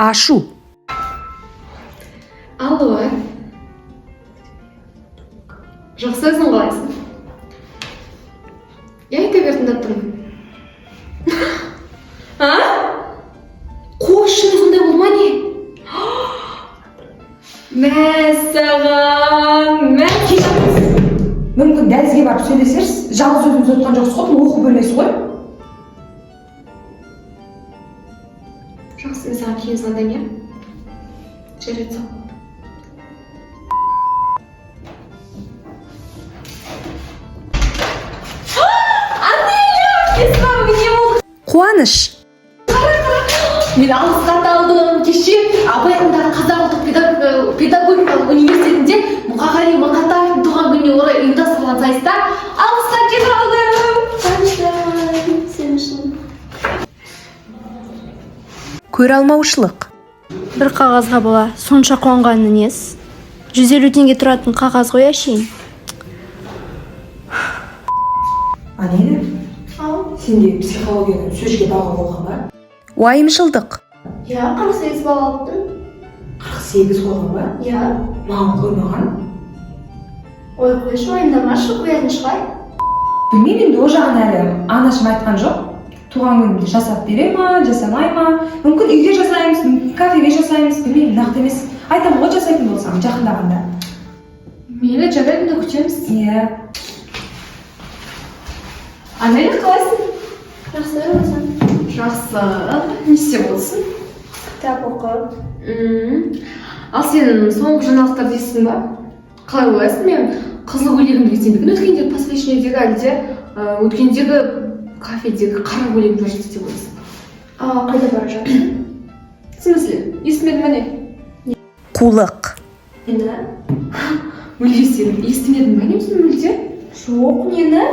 ашу. Алло. Жақсы, өзің қалайсың? Айта бер, тыңдап тұрмын. Қойшы, сондай болма не? Мәссаған, Мүмкін дәлізге барып сөйлесерсіз, жалғыз өзіңіз отқан жоқсыз ғой, оқу бөлмесі ғой. Жақсы, мен саған кейін звондаймын, иә? Жарайды, сау. Қуаныш. Мен алғысхат алдым. Кеше Абай атындағы Қазақ ұлттық педагогикалық университетінде Мұқағали Мақатаевтың туған күніне орай ұйымдастырылған сайыста алғысхат жетіп алдым. Сен үшін. Көре алмаушылық. Бір қағазға бола сонша қуанғаны несі? 150 теңге тұратын қағаз ғой әшейін. Анелі, сенде психологияның сөзге дағы болған ба? Уайымшылдық. Я, 48 бал алыптым. 48 болған ба? Я. Маған қоймаған. Ой, қойшы, уайымдамашы, қоятын шығар. Білмеймін, енді о жағын әлі анашым айтқан жоқ. Туған күнімде жасап бере ма, жасамай ма? Мүмкін үйде жасаймыз, кафеге жасаймыз, білмеймін, нақты емес. Айтамын ғой жасайтын болсам, жақындағанда. Мейлі, жарайды, күтеміз. Иә. Анелі, қалайсың? Жақсы, өзің. Жақсы. Не істеп болсын? Кітап оқып. Ал сен соңғы жаңалықтарды естідің ба? Қалай ойлайсың? Мен қызыл көйлегімді кисем екен, өткендегі посвящениедегі әлде өткендегі кафедегі қара көйлегімді жарайды деп ойлайсың. Қайда бара жатырсың? В смысле? Естімедің ме не? Қулық. Нені? Мүлде сен естімедің бе немесе мүлде? Жоқ, нені?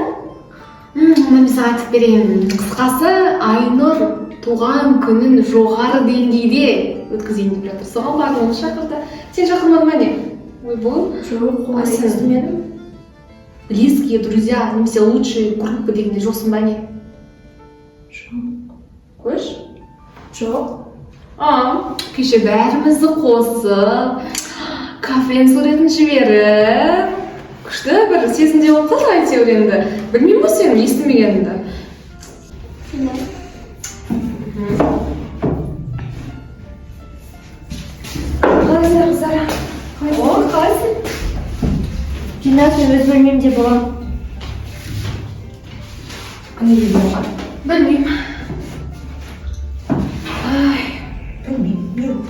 Мен саған айтып берейін. Қысқасы, Айнұр туған күнін жоғары деңгейде өткізейін деп жатыр. Соған барлығын шақырды. Сен шақырмадың ба не? Ой, бұл? Жоқ, естімедім. Близкие друзья, немесе лучшие группы дегенде жоқсың ба не? Жоқ. Қойш? Жоқ. Кеше бәрімізді қосып, кафенің суретін жіберіп, күшті бір сезімде болып қалды әйтеуір енді. Білмеймін ғой сені естімегенімді. Қалайсың, қыздар? Қалайсың? Гимназия өз бөлмемде болам. Анелі болған. Білмеймін. Білмеймін, не болып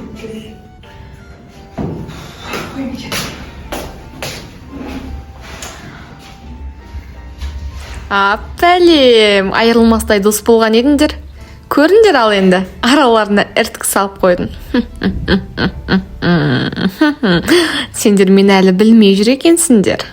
Бәлем, айырылмастай дос болған едіңдер. Көріңдер ал енді, араларына ірткі салып қойдың. Сендер мені әлі білмей жүр екенсіңдер.